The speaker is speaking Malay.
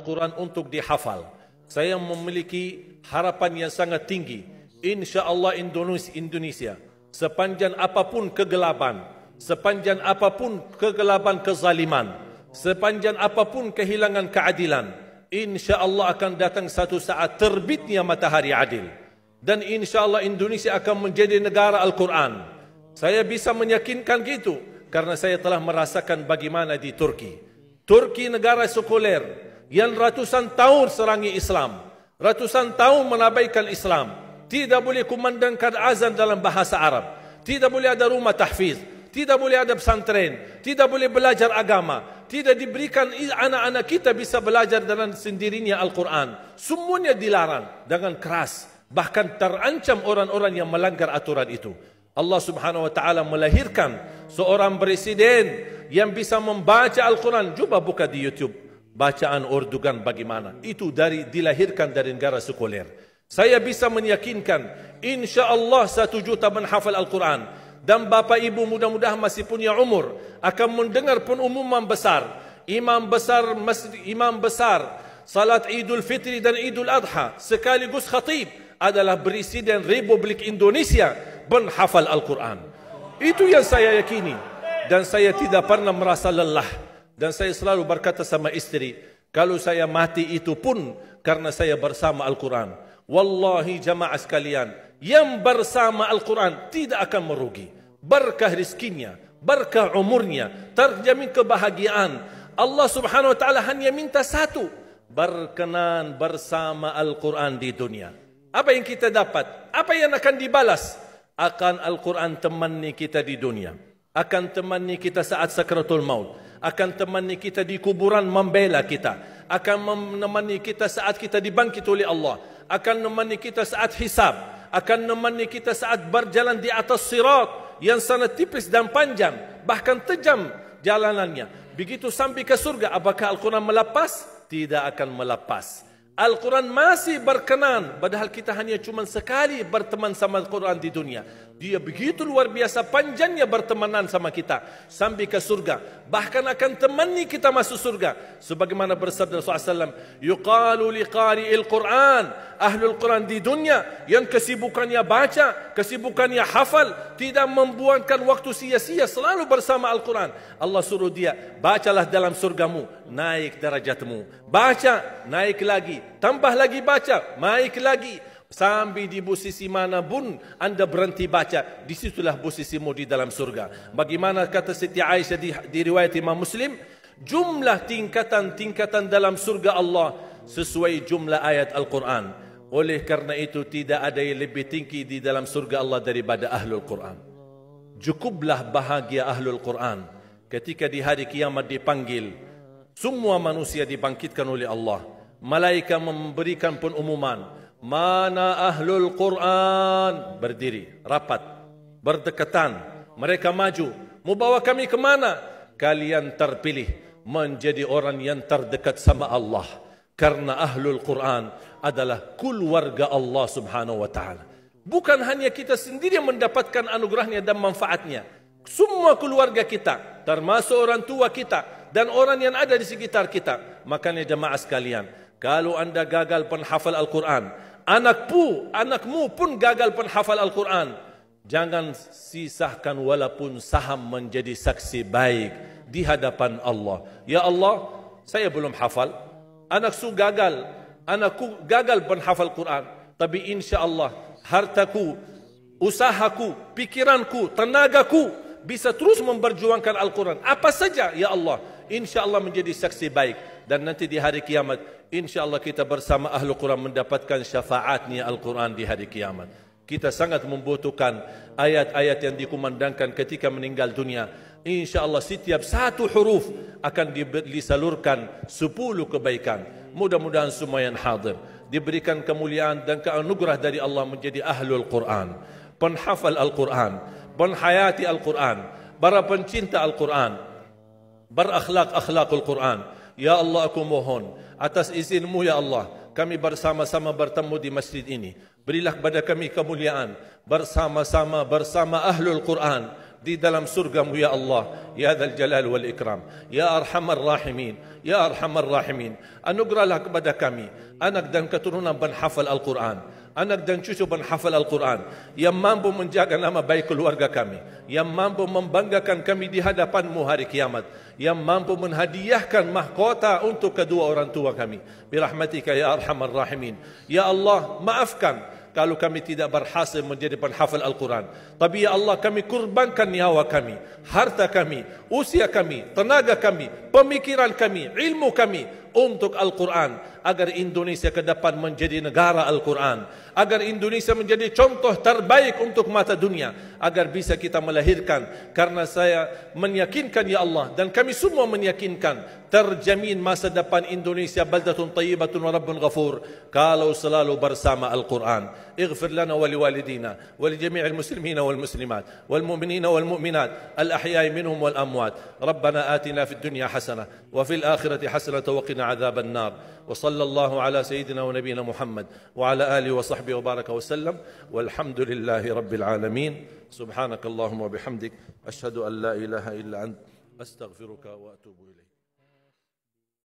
Al-Quran untuk dihafal. Saya memiliki harapan yang sangat tinggi. InsyaAllah Indonesia, sepanjang apapun kegelapan, sepanjang apapun kegelapan kezaliman, sepanjang apapun kehilangan keadilan, InsyaAllah akan datang satu saat terbitnya matahari adil. Dan InsyaAllah Indonesia akan menjadi negara Al-Quran. Saya bisa meyakinkan gitu karena saya telah merasakan bagaimana di Turki. Turki negara sekuler yang ratusan tahun serangi Islam, ratusan tahun menabaikan Islam, tidak boleh kumandangkan azan dalam bahasa Arab, tidak boleh ada rumah tahfiz, tidak boleh ada pesantren, tidak boleh belajar agama, tidak diberikan anak-anak kita bisa belajar dengan sendirinya Al-Quran. Semuanya dilarang dengan keras, bahkan terancam orang-orang yang melanggar aturan itu. Allah Subhanahu wa taala melahirkan seorang presiden yang bisa membaca Al-Quran. Coba buka di YouTube bacaan Erdogan bagaimana. Itu dilahirkan dari negara sekuler. Saya bisa meyakinkan insya-Allah 1 juta menghafal Al-Quran. Dan Bapak Ibu mudah-mudahan masih punya umur akan mendengar pengumuman besar. Imam besar salat Idul Fitri dan Idul Adha sekaligus khatib adalah Presiden Republik Indonesia menghafal Al-Quran. Itu yang saya yakini. Dan saya tidak pernah merasa lelah. Dan saya selalu berkata sama istri, kalau saya mati itu pun karena saya bersama Al-Quran. Wallahi jamaah sekalian, yang bersama Al-Quran tidak akan merugi. Berkah rizkinya, berkah umurnya, terjamin kebahagiaan. Allah Subhanahu wa taala hanya minta satu, berkenan bersama Al-Quran di dunia. Apa yang kita dapat? Apa yang akan dibalas? Akan Al-Quran temani kita di dunia, akan temani kita saat sakratul maut, akan temani kita di kuburan membela kita, akan menemani kita saat kita dibangkit oleh Allah, akan menemani kita saat hisab, akan menemani kita saat berjalan di atas sirat yang sangat tipis dan panjang, bahkan tajam jalanannya. Begitu sampai ke surga, apakah Al-Quran melepas? Tidak akan melepas. Al-Quran masih berkenan, padahal kita hanya cuma sekali berteman sama Al-Quran di dunia. Dia begitu luar biasa panjangnya bertemanan sama kita sampai ke surga. Bahkan akan temani kita masuk surga. Sebagaimana bersabda Rasulullah SAW, yuqalu liqari'il Quran, ahlul Quran di dunia yang kesibukannya baca, kesibukannya hafal, tidak membuangkan waktu sia-sia, selalu bersama Al-Quran. Allah suruh dia, bacalah dalam surgamu, naik derajatmu. Baca, naik lagi. Tambah lagi baca, naik lagi. Sampai di posisi mana pun anda berhenti baca, disitulah posisimu di dalam surga. Bagaimana kata Siti Aisyah di riwayat Imam Muslim, jumlah tingkatan-tingkatan dalam surga Allah sesuai jumlah ayat Al-Quran. Oleh karena itu tidak ada yang lebih tinggi di dalam surga Allah daripada Ahlul Quran. Cukuplah bahagia Ahlul Quran ketika di hari kiamat dipanggil. Semua manusia dibangkitkan oleh Allah. Malaikat memberikan pengumuman. Mana Ahlul Quran? Berdiri, rapat, berdekatan. Mereka maju. Mau bawa kami ke mana? Kalian terpilih menjadi orang yang terdekat sama Allah. Karena Ahlul Quran adalah keluarga Allah Subhanahu wa ta'ala. Bukan hanya kita sendiri yang mendapatkan anugerahnya dan manfaatnya. Semua keluarga kita, termasuk orang tua kita dan orang yang ada di sekitar kita. Makanya jemaah sekalian, kalau anda gagal penghafal Al-Quran, anakmu pun gagal penghafal Al-Quran, jangan sisahkan walaupun saham menjadi saksi baik di hadapan Allah. Ya Allah, saya belum hafal, anakku gagal penghafal Quran, tapi insya Allah hartaku, usahaku, pikiranku, tenagaku bisa terus memperjuangkan Al-Quran. Apa saja, ya Allah, insya Allah menjadi saksi baik. Dan nanti di hari kiamat, insya Allah kita bersama Ahlul Quran mendapatkan syafaatnya Al-Quran di hari kiamat. Kita sangat membutuhkan ayat-ayat yang dikumandangkan ketika meninggal dunia. Insya Allah setiap satu huruf akan disalurkan 10 kebaikan. Mudah-mudahan semua yang hadir diberikan kemuliaan dan keanugerah dari Allah menjadi Ahlul Quran, penghafal Al-Quran, penghayati Al-Quran, para pencinta Al-Quran, berakhlak-akhlakul Quran. Ya Allah, aku mohon atas izinmu ya Allah, kami bersama-sama bertemu di masjid ini. Berilah kepada kami kemuliaan bersama-sama bersama Ahlul Quran di dalam surgamu ya Allah, ya Dzal Jalal wal Ikram, ya Arhamar Rahimin, ya Arhamar Rahimin. Anugerahlah kepada kami anak dan keturunan penghafal Al-Quran, anak dan cucu penghafal Al-Quran yang mampu menjaga nama baik keluarga kami, yang mampu membanggakan kami di hadapan-Mu hari kiamat, yang mampu menhadiahkan mahkota untuk kedua orang tua kami. Birahmatika ya Arhamar Rahimin. Ya Allah, maafkan kalau kami tidak berhasil menjadi penghafal Al-Quran. Tapi ya Allah, kami kurbankan nyawa kami, harta kami, usia kami, tenaga kami, pemikiran kami, ilmu kami untuk Al-Quran, agar Indonesia ke depan menjadi negara Al-Quran, agar Indonesia menjadi contoh terbaik untuk mata dunia, agar bisa kita melahirkan. Karena saya meyakinkan ya Allah, dan kami semua meyakinkan, terjamin masa depan Indonesia baldatun tayyibatun wa rabbun ghafur kalau selalu bersama Al-Quran. Ighfir lana wa liwalidina wa li jami'il muslimina wal muslimat wal mu'minina wal mu'minat al ahya'i minhum wal amwat. Rabbana atina fid dunya hasanah wa fil akhirati hasanah wa qina adzaban nar. Wa sallallahu ala sayyidina wa nabiyyina Muhammad wa ala alihi wa sahbihi wa baraka wa sallam. Walhamdulillahi rabbil alamin. Subhanakallahumma wa bihamdik, ashhadu an la ilaha illa ant, astaghfiruka wa atubu ilaik.